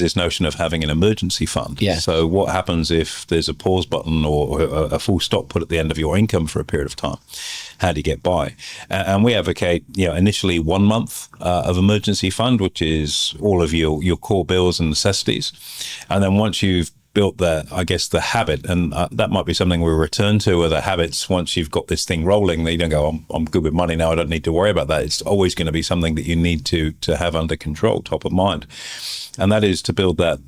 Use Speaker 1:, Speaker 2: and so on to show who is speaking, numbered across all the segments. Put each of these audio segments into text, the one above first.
Speaker 1: this notion of having an emergency fund.
Speaker 2: Yeah.
Speaker 1: So what happens if there's a pause button or a full stop put at the end of your income for a period of time? How do you get by? And we advocate, initially 1 month of emergency fund, which is all of your core bills and necessities. And then once you've built the habit, and that might be something we'll return to, or the habits, once you've got this thing rolling, that you don't go, I'm good with money now, I don't need to worry about that. It's always going to be something that you need to have under control, top of mind. And that is to build that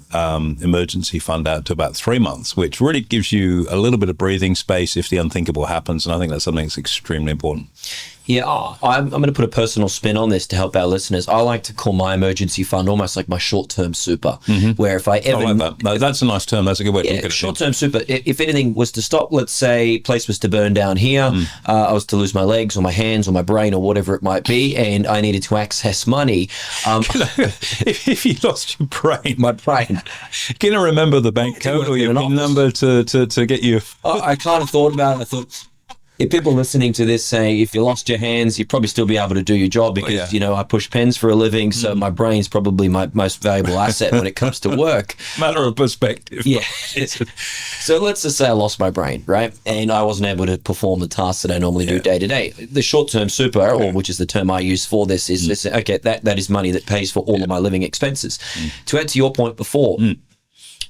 Speaker 1: emergency fund out to about 3 months, which really gives you a little bit of breathing space if the unthinkable happens. And I think that's something that's extremely important.
Speaker 2: Yeah, I'm going to put a personal spin on this to help our listeners. I like to call my emergency fund almost like my short-term super, where if I ever...
Speaker 1: I like that. No, that's a nice term. That's a good way to look at it.
Speaker 2: Short-term super. If anything was to stop, let's say place was to burn down here, I was to lose my legs or my hands or my brain or whatever it might be, and I needed to access money.
Speaker 1: If you lost your brain...
Speaker 2: My brain.
Speaker 1: Can you remember the bank code or your PIN number to get you...
Speaker 2: I kind of thought about it. I thought... If people listening to this say, if you lost your hands, you'd probably still be able to do your job because, I push pens for a living. So my brain's probably my most valuable asset when it comes to work.
Speaker 1: Matter of perspective.
Speaker 2: Yeah. So let's just say I lost my brain, right? And I wasn't able to perform the tasks that I normally do day to day. The short-term super, or which is the term I use for this, is that is money that pays for all of my living expenses. To add to your point before,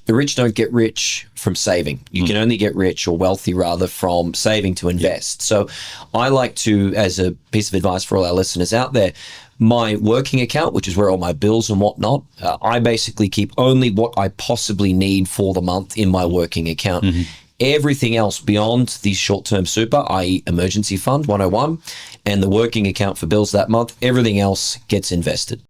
Speaker 2: the rich don't get rich from saving. You can only get rich, or wealthy rather, from saving to invest. So I like to, as a piece of advice for all our listeners out there, my working account, which is where all my bills and whatnot, I basically keep only what I possibly need for the month in my working account. Everything else beyond the short-term super, i.e. emergency fund 101, and the working account for bills that month, everything else gets invested.